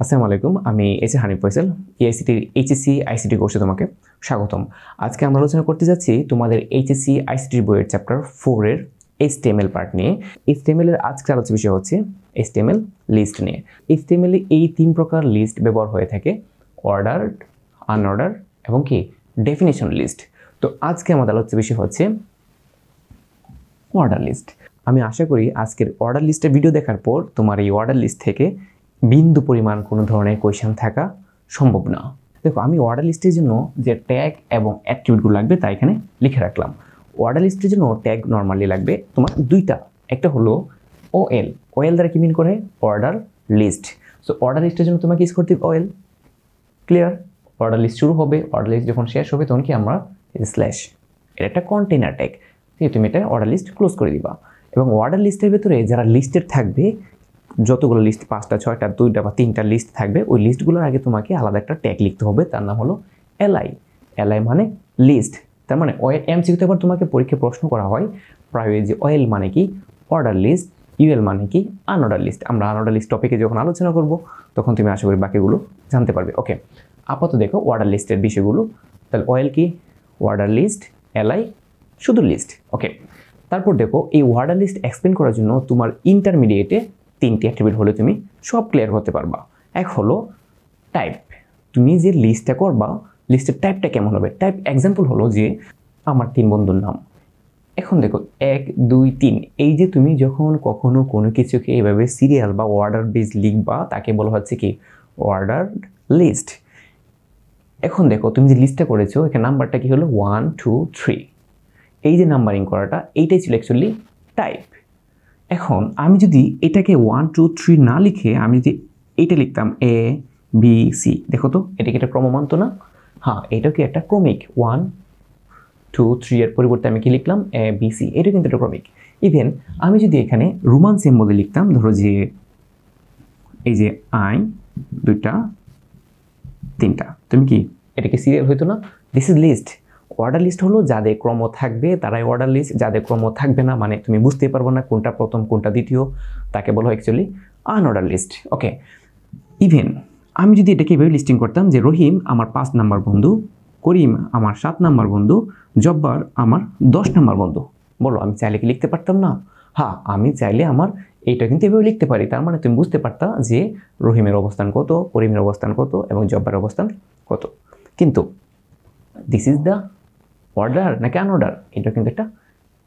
আসসালামু আলাইকুম, আমি হানিফ ফয়সাল। এআইসিটির HSC ICT কোর্সে তোমাকে স্বাগতম। আজকে আমরা আলোচনা করতে যাচ্ছি তোমাদের HSC ICT বইয়ের চ্যাপ্টার 4 এর HTML পার্ট নিয়ে। HTML এর আজকের আলোচ্য বিষয় হচ্ছে HTML লিস্ট নিয়ে। HTML এ এই তিন প্রকার লিস্ট ব্যবহার হয়ে থাকে: অর্ডার্ড, আনঅর্ডার এবং কি ডেফিনিশন লিস্ট। তো আজকে আমাদের আলোচ্য বিষয় হচ্ছে অর্ডার লিস্ট। আমি আশা করি আজকের অর্ডার লিস্টের ভিডিও দেখার পর তোমার এই অর্ডার লিস্ট থেকে বিন্দু পরিমাণ কোনো ধরনের কোয়েশ্চেন থাকা সম্ভব না। দেখো, আমি অর্ডার লিস্টের জন্য যে ট্যাগ এবং অ্যাট্রিবিউটগুলো লাগবে তা এখানে লিখে রাখলাম। অর্ডার লিস্টের জন্য ট্যাগ নর্মালি লাগবে তোমার দুইটা, একটা হলো OL। OL দ্বারা কি মিন করে? Order list. সো অর্ডার লিস্টের জন্য তোমাকে ইউজ করতে হবে OL। ক্লিয়ার? অর্ডার লিস্ট শুরু হবে, অর্ডার লিস্ট যখন শেষ হবে তখন কি আমরা স্ল্যাশ, এটা একটা কন্টেইনার ট্যাগ, ঠিক তুমি এটা অর্ডার লিস্ট ক্লোজ করে দিবা। এবং অর্ডার লিস্টের ভেতরে যারা লিস্টেড থাকবে, যতগুলো লিস্ট 5টা 6টা 2টা বা 3টা লিস্ট থাকবে, ওই লিস্টগুলোর আগে তোমাকে আলাদা একটা ট্যাগ লিখতে হবে, তার নাম হলো LI। LI মানে লিস্ট। তার মানে MCQ তে আবার তোমাকে পরীক্ষায় প্রশ্ন করা হয় প্রায় যে OL মানে কি অর্ডার লিস্ট, UL মানে কি আনঅর্ডার লিস্ট। আমরা আনঅর্ডার লিস্ট টপিকে যখন আলোচনা করব তখন তুমি আশা করি বাকিগুলো জানতে পারবে। ওকে, আপাতত দেখো অর্ডার লিস্টের বিষয়গুলো। তাহলে OL কি? অর্ডার লিস্ট, LI শুধু লিস্ট। ওকে, তারপর দেখো এই অর্ডার লিস্ট এক্সপ্লেন করার জন্য তোমার ইন্টারমিডিয়েটে 3টি অ্যাট্রিবিউট হলে তুমি সব ক্লিয়ার করতে পারবা। এক হলো টাইপ। তুমি যে লিস্টটা করবা, লিস্টের টাইপটা কেমন হবে? টাইপ এক্সাম্পল হলো যে আমার 3 বন্ধুর নাম। এখন দেখো 1 2 3, এই যে তুমি যখন কখনো কোনো কিছুকে এইভাবে সিরিয়াল বা অর্ডার বেস লিখবা তাকে বলা হচ্ছে কি অর্ডার লিস্ট। এখন দেখো তুমি যে লিস্টটা করেছো এখানে নাম্বারটা কি হলো 1 2 3, এই যে নাম্বারিং করাটা এইটাই ছিল অ্যাকচুয়ালি টাইপ। এখন আমি যদি এটাকে 1 2 3 না লিখে আমি যদি এইটা লিখতাম A B C, দেখো তো এটা কি একটা ক্রমমান তো না? হ্যাঁ, এটা কি একটা ক্রমিক। 1 2 3 এর পরিবর্তে আমি কি লিখলাম A B C, এটা কিন্তু একটা ক্রমিক। ইভেন আমি যদি এখানে রোমান সিম্বলে লিখতাম, ধরো যে এই যে I 2টা 3টা, তুমি কি এটা কি সিরিয়াল হইতো না? This is list. Order list হলো যাদের ক্রম থাকবে তারাই অর্ডার লিস্ট, যাদের ক্রম থাকবে না মানে তুমি বুঝতে পারবে না কোনটা প্রথম কোনটা দ্বিতীয়, তাকে বলা হয় অ্যাকচুয়ালি আনঅর্ডার লিস্ট। ওকে, ইভেন আমি যদি এটাকে এভাবে লিস্টিং করতাম যে রহিম আমার 5 নাম্বার বন্ধু, করিম আমার 7 নাম্বার বন্ধু, জব্বার আমার 10 নাম্বার বন্ধু, বলো আমি চাইলে কি লিখতে পারতাম না? হ্যাঁ, আমি চাইলে আমার এইটা কিন্তু এভাবে লিখতে পারি। তার মানে তুমি বুঝতে পারতা যে রহিমের অবস্থান কত, করিমের অবস্থান কত এবং জব্বার অবস্থান কত। কিন্তু দিস ইজ দ্য অর্ডার নাকি আনঅর্ডার? এটা কিন্তু একটা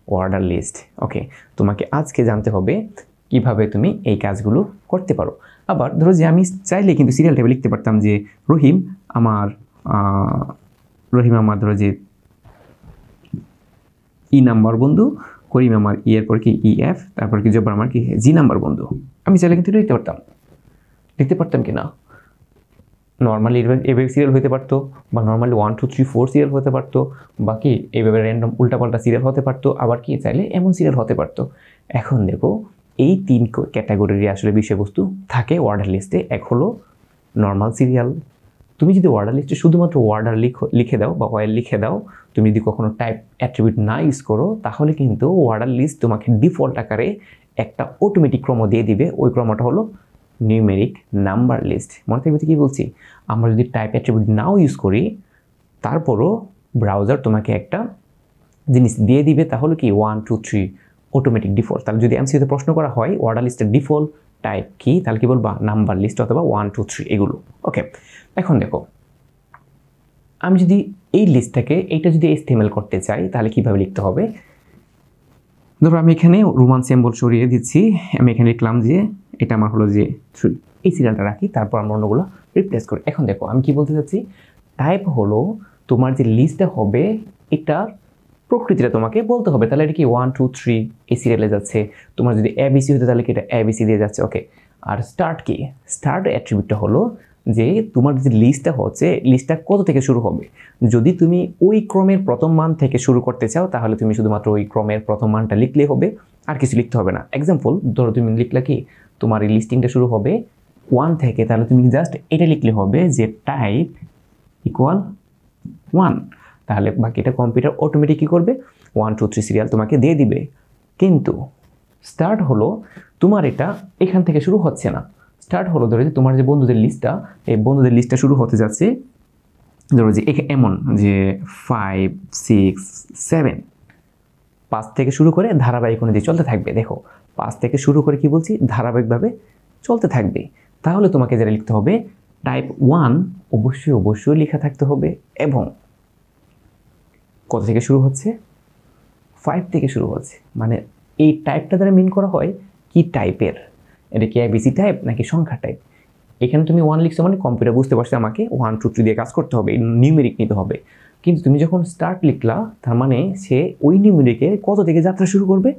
অর্ডার লিস্ট। ওকে, তোমাকে আজকে জানতে হবে কিভাবে তুমি এই কাজগুলো করতে পারো। আবার ধরো যে আমি চাইলে কিন্তু সিরিয়াল টাইপে লিখতে পারতাম যে রহিম আমার ধরো যে ই নাম্বার বন্ধু, করিম আমার ই এর পর কি EF, তারপর কি জব্বার আমার কি G নাম্বার বন্ধু। আমি চাইলে কিন্তু লিখতে পারতাম কি না? নর্মালি এভাবে সিরিয়াল হতে পারতো, বা নর্মালি 1 2 3 4 সিরিয়াল হতে পারতো, বা কি এইভাবে র্যান্ডম উল্টাপাল্টা সিরিয়াল হতে পারতো, আবার কি চাইলে এমন সিরিয়াল হতে পারতো। এখন দেখো এই 3 ক্যাটাগরির আসলে বিষয়বস্তু থাকে অর্ডার লিস্টে। এক হলো নর্মাল সিরিয়াল। তুমি যদি অর্ডার লিস্টে শুধুমাত্র অর্ডার লিখে দাও বা OL লিখে দাও, তুমি যদি কখনো টাইপ অ্যাট্রিবিউট না ইউজ করো, তাহলে কিন্তু অর্ডার লিস্ট তোমাকে ডিফল্ট আকারে একটা অটোমেটিক ক্রম দিয়ে দিবে। ওই ক্রমটা হলো নিউমেরিক নাম্বার লিস্ট। মনে থাকবে কি বলছি? আমরা যদি টাইপ অ্যাট্রিবিউট নাও ইউজ করি, তারপরও ব্রাউজার তোমাকে একটা জিনিস দিয়ে দিবে, তাহলে কি 1 2 3 অটোমেটিক ডিফল্ট। তাহলে যদি MCQতে প্রশ্ন করা হয় অর্ডার লিস্টের ডিফল্ট টাইপ কি, তাহলে কি বলবা? নাম্বার লিস্ট অথবা 1 2 3 এগুলো। ওকে, এখন দেখো আমি যদি এই লিস্টটাকে এইটা যদি HTML করতে চাই তাহলে কিভাবে লিখতে হবে? ধরো আমি এখানে রোমান সিম্বল সরিয়ে দিচ্ছি, আমি এখানে লিখলাম যে এটা আমার হলো যে 3, এই সিরিয়ালটা রাখি, তারপর আমরা অন্যগুলো রিপ্লেস করি। এখন দেখো আমি কি বলতে চাচ্ছি, টাইপ হলো তোমার যে লিস্টটা হবে এটার প্রকৃতিটা তোমাকে বলতে হবে। তাহলে এটা কি 1 2 3 এই সিরিয়ালে যাচ্ছে। তোমার যদি ABC হতো তাহলে কি এটা ABC দিয়ে যাচ্ছে। ওকে, আর স্টার্ট কি? স্টার্ট অ্যাট্রিবিউটটা হলো যে তোমার যে লিস্টটা হচ্ছে, লিস্টটা কত থেকে শুরু হবে। যদি তুমি ওই ক্রমের প্রথম মান থেকে শুরু করতে চাও তাহলে তুমি শুধুমাত্র ওই ক্রমের প্রথম মানটা লিখলেই হবে, আর কিছু লিখতে হবে না। এক্সাম্পল ধরো তুমি লিখলা কি তোমার এই লিস্টিংটা শুরু হবে 1 থেকে, তাহলে তুমি জাস্ট এটা লিখলে হবে যে টাইপ ইকুয়াল 1, তাহলে বাকিটা কম্পিউটার অটোমেটিক কী করবে 1 2 3 সিরিয়াল তোমাকে দিয়ে দিবে। কিন্তু স্টার্ট হলো তোমার এটা এখান থেকে শুরু হচ্ছে না, স্টার্ট হলো ধরো যে তোমার যে বন্ধুদের লিস্টটা, এই বন্ধুদের লিস্টটা শুরু হতে যাচ্ছে ধরো যে এমন যে 5 6 7 5 থেকে শুরু করে ধারাবাহিক অনুযায়ী চলতে থাকবে। দেখো 5 থেকে শুরু করে কি বলছি, ধারাবাহিকভাবে চলতে থাকবে। তাহলে তোমাকে যেটা লিখতে হবে, টাইপ 1 অবশ্যই লেখা থাকতে হবে এবং কত থেকে শুরু হচ্ছে, 5 থেকে শুরু হচ্ছে। মানে এই টাইপটা দ্বারা মিন করা হয় কি টাইপের, এটা কি এবিসি টাইপ নাকি সংখ্যা টাইপ। এখানে তুমি 1 লিখছো মানে কম্পিউটার বুঝতে পারছে আমাকে 1 2 3 দিয়ে কাজ করতে হবে, নিউমেরিক নিতে হবে। কিন্তু তুমি যখন স্টার্ট লিখলা তার মানে সে ওই নিউমেরিকে কত থেকে যাত্রা শুরু করবে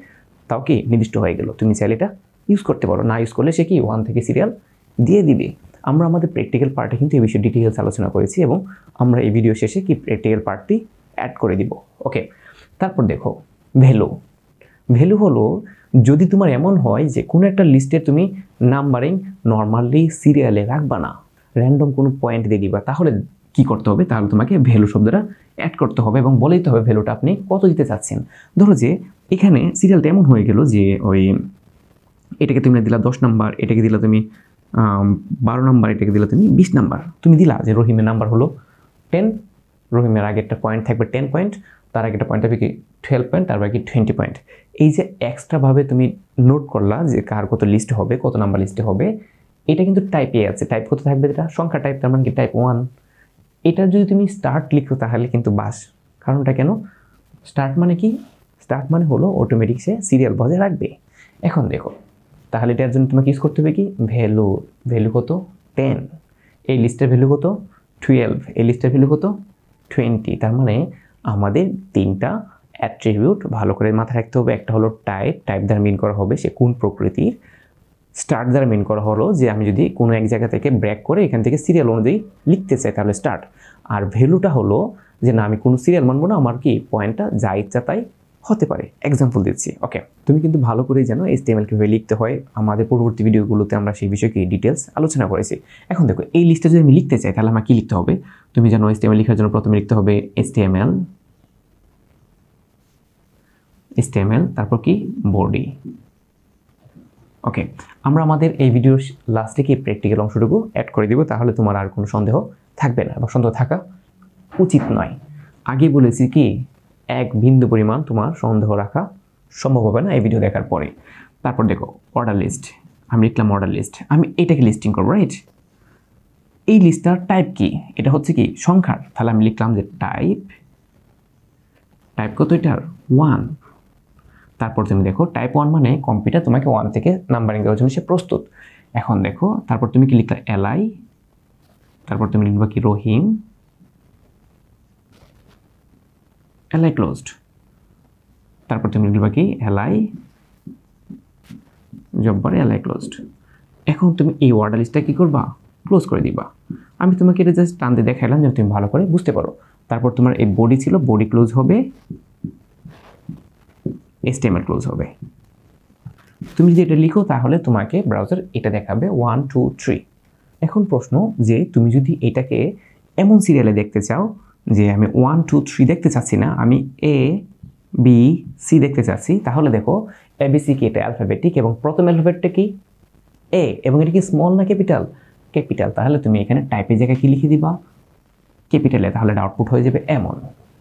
তাও কি নির্দিষ্ট হয়ে গেল। তুমি চাইলে এটা ইউজ করতে পারো, না ইউজ করলে সে কি 1 থেকে সিরিয়াল দিয়ে দিবে। আমরা আমাদের প্র্যাকটিক্যাল পার্টে কিন্তু এই বিষয়ে ডিটেইলস আলোচনা করেছি এবং আমরা এই ভিডিও শেষে কি প্র্যাকটিক্যাল পার্টটি অ্যাড করে দিব। ওকে, তারপর দেখো ভ্যালু হলো যদি তোমার এমন হয় যে কোনো একটা লিস্টে তুমি নাম্বারিং নর্মালি সিরিয়ালে রাখবা না, র্যান্ডম কোনো পয়েন্ট দিয়ে দিবা, তাহলে কি করতে হবে, তাহলে তোমাকে ভ্যালু শব্দটা অ্যাড করতে হবে এবং বলে দিতে হবে ভ্যালুটা আপনি কত দিতে চাচ্ছেন। ধরো যে এখানে সিরিয়ালটা এমন হয়ে গেল যে ওই এটাকে তুমি দিলা 10 নাম্বার, এটাকে দিলা তুমি 12 নাম্বার, এটাকে দিলা তুমি 20 নাম্বার। তুমি দিলা যে রহিমের নাম্বার হলো 10, রহিমের আগে একটা পয়েন্ট থাকবে 10 পয়েন্ট, তার আগে একটা পয়েন্ট থাকবে কি 12 পয়েন্ট, তারপর কি 20 পয়েন্ট। এই যে এক্সট্রাভাবে তুমি নোট করলা যে কার কত লিস্ট হবে, কত নাম্বার লিস্টে হবে, এটা কিন্তু টাইপ এ আছে। টাইপ কত থাকবে, এটা সংখ্যা টাইপ, তার মানে কি টাইপ 1। এটা যদি তুমি স্টার্ট লিখো তাহলে কিন্তু বাস। কারণটা কেন, স্টার্ট মানে কি, স্টার্ট মানে হলো অটোমেটিক সে সিরিয়াল বজায় রাখবে। এখন দেখো তাহলে এটার জন্য তোমাকে ইউজ করতে হবে কি ভ্যালু কত 10, এই লিস্টের ভ্যালু কত 12, এই লিস্টের ভ্যালু কত 20। তার মানে আমাদের তিনটা অ্যাট্রিবিউট ভালো করে মাথায় রাখতে হবে। একটা হলো টাইপ দ্বারা মিন করা হবে সে কোন প্রকৃতির, স্টার্ট দ্বারা মিন করা হলো যে আমি যদি কোনো এক জায়গা থেকে ব্রেক করে এখান থেকে সিরিয়াল অনুযায়ী লিখতে চাই তাহলে স্টার্ট। আর ভ্যালুটা হলো যে না আমি কোনো সিরিয়াল মানবো না, আমার কি পয়েন্টটা যা ইচ্ছা তাই হতে পারে। এক্সাম্পল দিচ্ছি। ওকে, তুমি কিন্তু ভালো করেই জানো HTML কিভাবে লিখতে হয়, আমাদের পরবর্তী ভিডিওগুলোতে আমরা সেই বিষয়ে কি ডিটেলস আলোচনা করেছি। এখন দেখো এই লিস্টটা যদি আমি লিখতে চাই তাহলে আমার কি লিখতে হবে, তুমি জানো HTML লেখার জন্য প্রথমে লিখতে হবে HTML তারপর কি বডি। ওকে, আমরা আমাদের এই ভিডিওর লাস্টে কি প্র্যাকটিক্যাল অংশটুকু অ্যাড করে দিব, তাহলে তোমার আর কোনো সন্দেহ থাকবে না বা সন্দেহ থাকা উচিত নয়। আগে বলেছি কি এক বিন্দু পরিমাণ তোমার সন্দেহ রাখা সম্ভব হবে না এই ভিডিও দেখার পরে। তারপর দেখো অর্ডার লিস্ট, আমি লিখলাম অর্ডার লিস্ট, আমি এটাকে লিস্টিং করবো, রাইট। এই লিস্টটার টাইপ কি, এটা হচ্ছে কি সংখ্যার, তাহলে আমি লিখলাম যে টাইপ কত এটার 1। তারপর তুমি দেখো টাইপ 1 মানে কম্পিউটার তোমাকে 1 থেকে নাম্বারিং দেওয়ার জন্য সে প্রস্তুত। এখন দেখো তারপর তুমি কি লিখলা এলআই, তারপর তুমি লিখবা কি রহিম, এলআই ক্লোজড, তারপর তুমি লিখবা কি এলআই জব্বার এলআই ক্লোজড। এখন তুমি এই অর্ডার লিস্টটা কি করবা, ক্লোজ করে দিবা। আমি তোমাকে এটা জাস্ট টানতে দেখাইলাম যেন তুমি ভালো করে বুঝতে পারো। তারপর তোমার এই বডি ছিল, বডি ক্লোজ হবে, HTML ক্লোজ হবে। তুমি যদি এটা লিখো তাহলে তোমাকে ব্রাউজার এটা দেখাবে 1 2 3। এখন প্রশ্ন যে তুমি যদি এটাকে এমন সিরিয়ালে দেখতে চাও যে আমি 1 2 3 দেখতে চাচ্ছি না, আমি ABC দেখতে চাচ্ছি, তাহলে দেখো ABC কি এটা অ্যালফাবেটিক এবং প্রথম অ্যালফাবেটটা কি A এবং এটা কি স্মল না ক্যাপিটাল, তাহলে তুমি এখানে টাইপের জায়গায় কি লিখে দিবা ক্যাপিটালে, তাহলে এটা আউটপুট হয়ে যাবে এমন,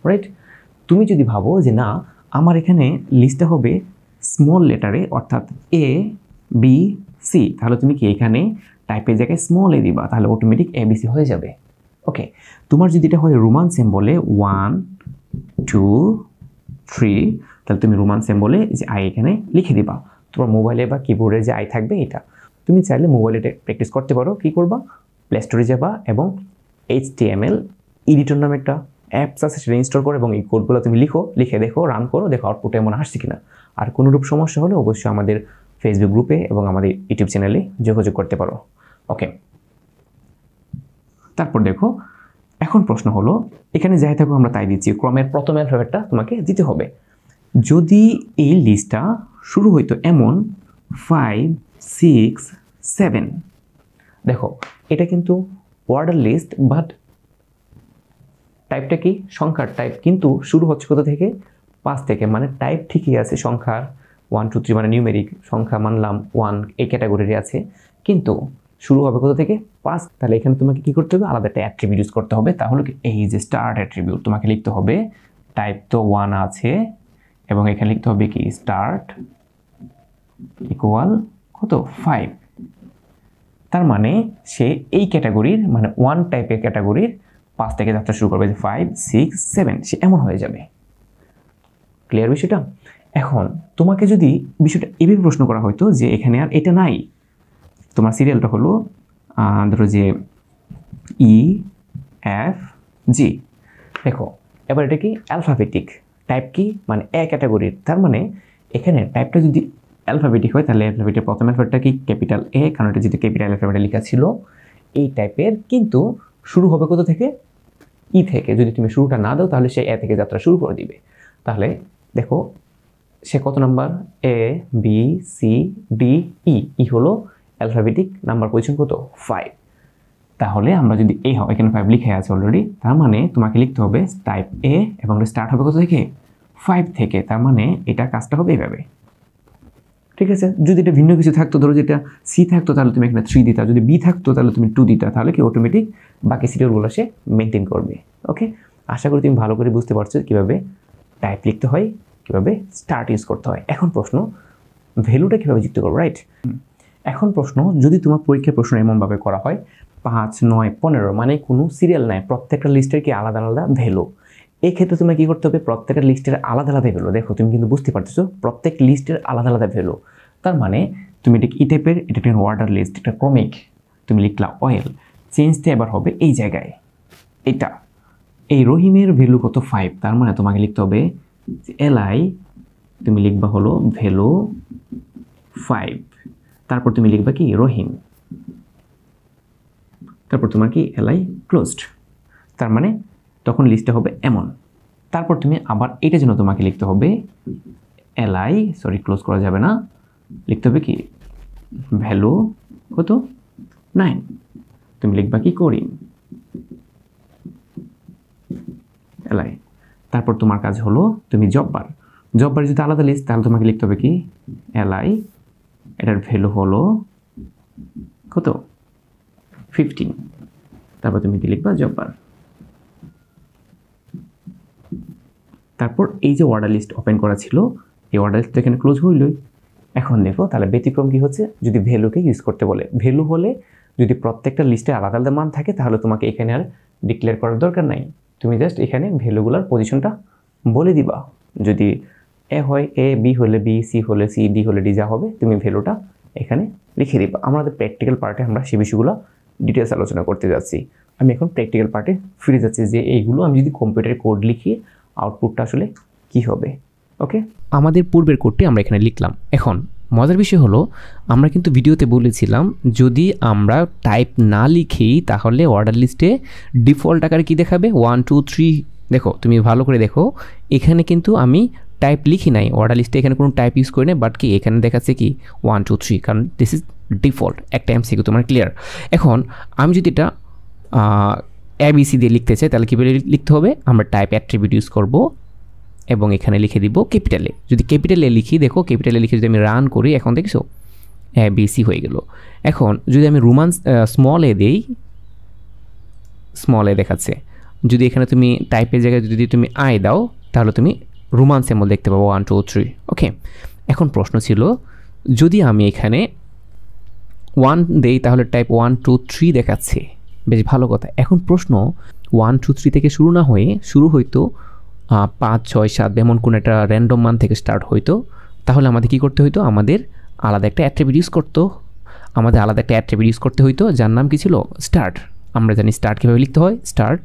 রাইট। তুমি যদি ভাবো যে না আমার এখানে লিস্টটা হবে স্মল লেটারে অর্থাৎ ABC, তাহলে তুমি কি এখানে টাইপের জায়গায় স্মল এ দিবা, তাহলে অটোমেটিক ABC হয়ে যাবে। ওকে, তোমার যদি এটা হয় রোমান সিম্বলে 1 2 3, তাহলে তুমি রোমান সিম্বলে যে আই এখানে লিখে দিবা। তোমার মোবাইলে বা কিবোর্ডে যে আই থাকবে এটা তুমি চাইলে মোবাইলে প্র্যাকটিস করতে পারো। কি করবা, প্লে স্টোরে যাবা এবং HTML এডিটর নামে একটা অ্যাপস আছে সেটা ইনস্টল করো এবং এই কোডগুলো তুমি লিখে দেখো, রান করো, দেখো আউটপুট এমন আসছে কিনা। আর কোনোরূপ সমস্যা হলে অবশ্যই আমাদের ফেসবুক গ্রুপে এবং আমাদের ইউটিউব চ্যানেলে যোগাযোগ করতে পারো। ওকে, তারপর দেখো এখন প্রশ্ন হলো এখানে যাই থাকো আমরা তাই দিচ্ছি, ক্রমের প্রথম অ্যালফাবেটটা তোমাকে দিতে হবে। যদি এই লিস্টটা শুরু হইতো এমন 5 6 7, দেখো এটা কিন্তু অর্ডার লিস্ট বাট টাইপটা কি সংখ্যার টাইপ, কিন্তু শুরু হচ্ছে কোথা থেকে 5 থেকে, মানে টাইপ ঠিকই আছে সংখ্যার 1 2 3 মানে নিউমেরিক সংখ্যা মানলাম 1 এই ক্যাটাগরির আছে, কিন্তু শুরু হবে কত থেকে 5। তাহলে এখানে তোমাকে কি করতে হবে, আলাদা একটা অ্যাট্রিবিউট ইউজ করতে হবে। তাহলে এই যে স্টার্ট অ্যাট্রিবিউট তোমাকে লিখতে হবে, টাইপ তো 1 আছে এবং এখানে লিখতে হবে কি স্টার্ট ইকুয়াল কত 5। তার মানে সে এই ক্যাটাগরির মানে 1 টাইপের ক্যাটাগরির 5 থেকে যাত্রা শুরু করবে, 5 6 7 সে এমন হয়ে যাবে। ক্লিয়ার বিষয়টা? এখন তোমাকে যদি বিষয়টা এভাবে প্রশ্ন করা হয়তো যে এখানে আর এটা নাই, তোমার সিরিয়ালটা হলো ধরো যে EFG, দেখো এবার এটা কি অ্যালফাবেটিক, টাইপ কি মানে এ ক্যাটাগরির। তার মানে এখানে টাইপটা যদি অ্যালফাবেটিক হয় তাহলে অ্যালফাবেটের প্রথম অ্যালফাবেটটা কি ক্যাপিটাল এ, কারণ এটা যেহেতু ক্যাপিটাল অ্যালফাবেটে লেখা ছিল এই টাইপের, কিন্তু শুরু হবে কত থেকে ই থেকে। যদি তুমি শুরুটা না দাও তাহলে সে এ থেকে যাত্রা শুরু করে দিবে। তাহলে দেখো সে কত number, A B C D E, ই হলো অ্যালফাবেটিক নাম্বার পজিশন কত 5। তাহলে আমরা যদি এই হয় এখানে 5 লিখে আছে অলরেডি, তার মানে তোমাকে লিখতে হবে টাইপ এ এবং স্টার্ট হবে কত থেকে 5 থেকে। তার মানে এটা কাজটা হবে এইভাবে, ঠিক আছে। যদি এটা ভিন্ন কিছু থাকতো, ধরো যেটা সি থাকতো তাহলে তুমি এখানে 3 দিতা, যদি বি থাকতো তাহলে তুমি 2 দিতা, তাহলে কি অটোমেটিক বাকি সিরিয়ালগুলো সে মেনটেন করবে। ওকে, আশা করি তুমি ভালো করে বুঝতে পারছো কীভাবে টাইপ লিখতে হয়, কীভাবে স্টার্ট ইউজ করতে হয়। এখন প্রশ্ন ভ্যালুটা কীভাবে যুক্ত করবো, রাইট? এখন প্রশ্ন, যদি তোমার পরীক্ষার প্রশ্ন এমনভাবে করা হয় 5 9 15 মানে কোনো সিরিয়াল নাই, প্রত্যেকটা লিস্টের কি আলাদা আলাদা ভ্যালু, এই ক্ষেত্রে তুমি কি করতে হবে, প্রত্যেকটা লিস্টের আলাদা আলাদা ভ্যালু। দেখো তুমি কিন্তু বুঝতে পারতেছো প্রত্যেক লিস্টের আলাদা আলাদা ভ্যালু। তার মানে তুমি এটা ই টাইপের, এটা একটা অর্ডার লিস্ট, একটা ক্রমিক, তুমি লিখলা অয়েল, চেঞ্জটা এবার হবে এই জায়গায়, এটা এই রহিমের ভ্যালু কত 5। তার মানে তোমাকে লিখতে হবে এলআই, তুমি লিখবা হলো ভ্যালু 5, তারপর তুমি লিখবা কি রহিম, তারপর তোমার কি এলআই ক্লোজড। তার মানে তখন লিস্টটা হবে এমন। তারপর তুমি আবার এটার জন্য তোমাকে লিখতে হবে এলআই, সরি ক্লোজ করা যাবে না, লিখতে হবে কি ভ্যালু কত 9, তুমি লিখবা কি করিম এলআই। তারপর তোমার কাজ হলো তুমি জববার, জববার যদি আলাদা লিস্ট তাহলে তোমাকে লিখতে হবে কি এলআই, এটার ভ্যালু হলো কত 15, তারপর তুমি কি লিখবা জববার। তারপর এই যে অর্ডার লিস্ট ওপেন করা ছিল এই অর্ডার লিস্ট এখানে ক্লোজ হইলই। এখন দেখো তাহলে ব্যতিক্রম কি হচ্ছে, যদি ভ্যালুকে ইউজ করতে বলে, ভ্যালু হলে যদি প্রত্যেকটা লিস্টে আলাদা আলাদা মান থাকে তাহলে তোমাকে এখানে আর ডিক্লেয়ার করার দরকার নাই, তুমি জাস্ট এখানে ভ্যালুগুলোর পজিশনটা বলে দিবা। যদি এ হয় এ, বি হলে বি, সি হলে সি, ডি হলে ডি, যা হবে তুমি ভ্যালুটা এখানে লিখে দিবা। আমাদের প্র্যাকটিক্যাল পার্টে আমরা সেই বিষয়গুলো ডিটেলস আলোচনা করতে যাচ্ছি। আমি এখন প্র্যাকটিক্যাল পার্টে ফিরে যাচ্ছি যে এইগুলো আমি যদি কম্পিউটারে কোড লিখি আউটপুটটা আসলে কি হবে। ওকে, আমাদের পূর্বের কোডটি আমরা এখানে লিখলাম। এখন মজার বিষয় হলো আমরা কিন্তু ভিডিওতে বলেছিলাম যদি আমরা টাইপ না লিখি তাহলে অর্ডার লিস্টে ডিফল্ট আকারে কি দেখাবে 1 2 3। দেখো তুমি ভালো করে দেখো এখানে কিন্তু আমি টাইপ লিখি নাই, অর্ডার লিস্টে এখানে কোনো টাইপ ইউজ করি না, বাট কি এখানে দেখাচ্ছে কি 1 2 3, কারণ দিস ইজ ডিফল্ট। একটা এমসিকিউ তোমার ক্লিয়ার। এখন আমি যদি এটা এবিসি দিয়ে লিখতে চাই তাহলে কীভাবে লিখতে হবে, আমরা টাইপ অ্যাট্রিবিউট ইউজ করব এবং এখানে লিখে দিব ক্যাপিটালে। যদি ক্যাপিটালে লিখি, দেখো ক্যাপিটালে লিখে যদি আমি রান করি এখন দেখছো এবিসি হয়ে গেল। এখন যদি আমি রোমান স্মল এ দেই, স্মল এ দেখাচ্ছে। যদি এখানে তুমি টাইপের জায়গায় যদি তুমি আই দাও তাহলে তুমি রোমান সিম্বল দেখতে পাবো 1 2 3। ওকে, এখন প্রশ্ন ছিল যদি আমি এখানে 1 দেই তাহলে টাইপ 1 2 3 দেখাচ্ছে, বেশ ভালো কথা। এখন প্রশ্ন 1 2 3 থেকে শুরু না হয়ে শুরু হইতো 5 6 7 এমন কোনো একটা র্যান্ডম মান থেকে স্টার্ট হইতো, তাহলে আমাদের কি করতে হইতো, আমাদের আলাদা একটা অ্যাট্রিবিউট ইউজ করতে হইতো যার নাম কি ছিল স্টার্ট। আমরা জানি স্টার্ট কীভাবে লিখতে হয়, স্টার্ট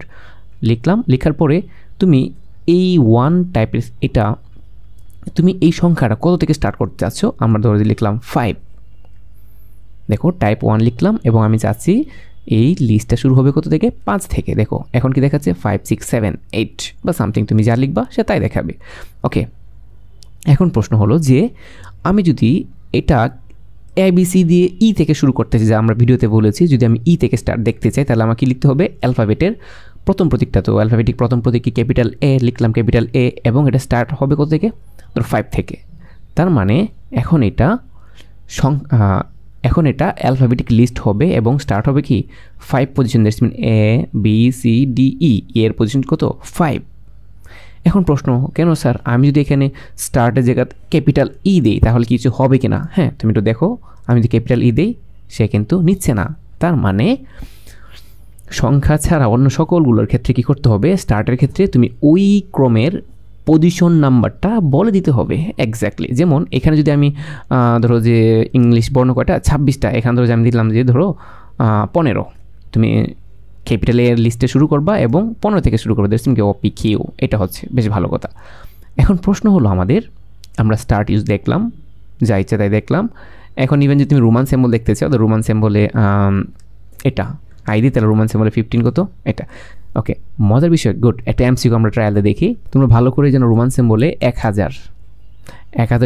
লিখলাম, লেখার পরে তুমি এই 1 টাইপের এটা তুমি এই সংখ্যাটা কত থেকে স্টার্ট করতে চাচ্ছ, আমরা ধরে লিখলাম 5। দেখো টাইপ 1 লিখলাম এবং আমি চাচ্ছি এই লিস্টটা শুরু হবে কত থেকে 5 থেকে। দেখো এখন কি দেখাচ্ছে 5 6 7 8 বা সামথিং, তুমি যা লিখবা সে তাই দেখাবে। ওকে, এখন প্রশ্ন হলো যে আমি যদি এটা এবিসি দিয়ে ই থেকে শুরু করতে চাই, যা আমরা ভিডিওতে বলেছি, যদি আমি ই থেকে স্টার্ট দেখতে চাই তাহলে আমাকে লিখতে হবে অ্যালফাবেটের প্রথম প্রতীকটা। তো অ্যালফাবেটিক প্রথম প্রতীক কি ক্যাপিটাল এ, লিখলাম ক্যাপিটাল এ এবং এটা স্টার্ট হবে কত থেকে, ধর 5 থেকে। তার মানে এখন এটা এখন এটা অ্যালফাবেটিক লিস্ট হবে এবং স্টার্ট হবে কি 5 position, that's mean A B C D E, এর পজিশন কত 5। এখন প্রশ্ন, কেন স্যার আমি যদি এখানে স্টার্টের জায়গা ক্যাপিটাল ই দেই তাহলে কিছু হবে কি না? হ্যাঁ, তুমি একটু দেখো, আমি যদি ক্যাপিটাল ই দেই সে কিন্তু নিচ্ছে না। তার মানে সংখ্যা ছাড়া অন্য সকলগুলোর ক্ষেত্রে কি করতে হবে, স্টার্টের ক্ষেত্রে তুমি ওই ক্রমের পজিশন নাম্বারটা বলে দিতে হবে এক্স্যাক্টলি। যেমন এখানে যদি আমি ধরো যে ইংলিশ বর্ণ কয়টা 26টা, এখানে ধরো যে আমি দিলাম যে ধরো 15, তুমি ক্যাপিটাল এর লিস্টে শুরু করবা এবং 15 থেকে শুরু করবে, দ্যাটস মিন কি OP Q, এটা হচ্ছে বেশ ভালো কথা। এখন প্রশ্ন হলো আমাদের, আমরা স্টার্ট ইউজ দেখলাম, যা ইচ্ছা তাই দেখলাম। এখন ইভেন যদি তুমি রোমান সিম্বল দেখতে চাও, তো রোমান সিম্বলে এটা আইডি, তাহলে রোমান সিম্বলে 15 কত এটা। ওকে, মজার বিষয়, গুড, একটা এমসিকিউ আমরা ট্রায়ালে দেখি, তোমরা ভালো করে যেন রোমান সিম্বলে 1000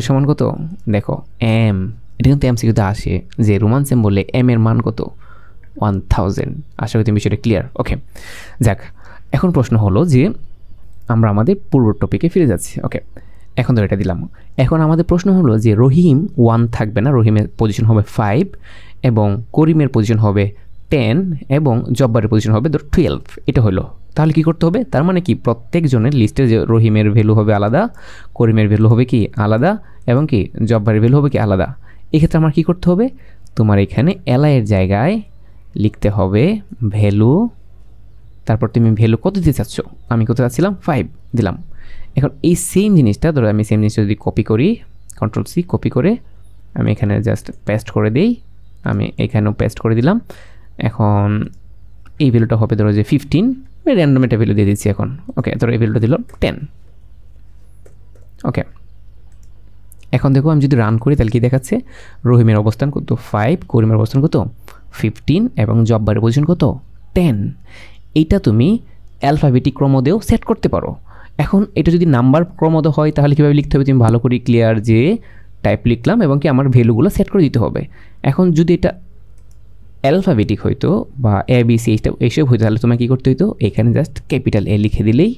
সমান কত, দেখো এম, এটা কিন্তু এমসিকিউতে আসে যে রোমান সিম্বলে এম এর মান কত 1000। আশা করি তুমি বিষয়টা ক্লিয়ার। ওকে, যাক, এখন প্রশ্ন হলো যে আমরা আমাদের পূর্ব টপিকে ফিরে যাচ্ছি। ওকে, এখন ধর এটা দিলাম। এখন আমাদের প্রশ্ন হলো যে রহিম 1 থাকবে না, রহিমের পজিশন হবে 5 এবং করিমের পজিশন হবে 10 এবং জব্বারের পজিশন হবে ধর 12। এটা হলো, তাহলে কি করতে হবে, তার মানে কি প্রত্যেকজনের লিস্টে যে রহিমের ভ্যালু হবে আলাদা, করিমের ভ্যালু হবে কি আলাদা এবং কি জব্বারের ভ্যালু হবে কি আলাদা। এক্ষেত্রে আমার কি করতে হবে, তোমার এখানে এর জায়গায় লিখতে হবে ভ্যালু, তারপর তুমি ভ্যালু কত দিতে চাচ্ছ, আমি কত চাচ্ছিলাম 5 দিলাম। এখন এই সেম জিনিসটা ধরো আমি সেম জিনিসটা যদি কপি করি, Ctrl+C কপি করে আমি এখানে জাস্ট পেস্ট করে দিই, আমি এখানেও পেস্ট করে দিলাম। এখন এই ভ্যালুটা হবে ধরো যে 15, র্যান্ডম একটা ভ্যালু দিয়ে দিচ্ছি এখন। ওকে, ধরো এই ভ্যালুটা দিল 10। ওকে, এখন দেখো আমি যদি রান করি তাহলে কি দেখাচ্ছে, রহিমের অবস্থান কত 5, করিমের অবস্থান কত 15 এবং জব্বারের পজিশন কত 10। এইটা তুমি অ্যালফাবেটিক ক্রমদেও সেট করতে পারো। এখন এটা যদি নাম্বার ক্রমদ হয় তাহলে কীভাবে লিখতে হবে, তুমি ভালো করে ক্লিয়ার যে টাইপ লিখলাম এবং কি আমার ভ্যালুগুলো সেট করে দিতে হবে। এখন যদি এটা অ্যালফাবেটিক হইতো বা ABC এইসব হইতো তাহলে তোমার কী করতে হইতো, এখানে জাস্ট ক্যাপিটাল A লিখে দিলেই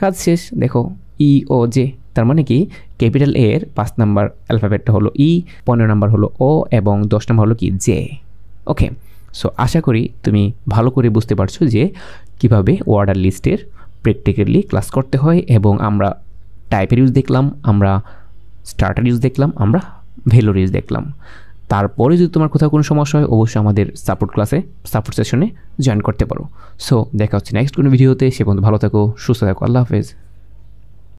কাজ শেষ। দেখো EOJ, তার মানে কি ক্যাপিটাল A এর 5 নাম্বার অ্যালফাবেটটা হলো E, 15 নাম্বার হলো O এবং 10 নাম্বার হলো কি J। ওকে, সো আশা করি তুমি ভালো করে বুঝতে পারছো যে কিভাবে অর্ডার লিস্টের প্র্যাকটিক্যালি ক্লাস করতে হয়। এবং আমরা টাইপের ইউজ দেখলাম, আমরা স্টার্টার ইউজ দেখলাম, আমরা ভ্যালুর ইউজ দেখলাম। তারপরে যদি তোমার কোথাও কোনো সমস্যা হয় অবশ্যই আমাদের সাপোর্ট সেশনে জয়েন করতে পারো। সো দেখা হচ্ছে নেক্সট কোনো ভিডিওতে, সে পর্যন্ত ভালো থাকো, সুস্থ থাকো, আল্লাহ হাফেজ।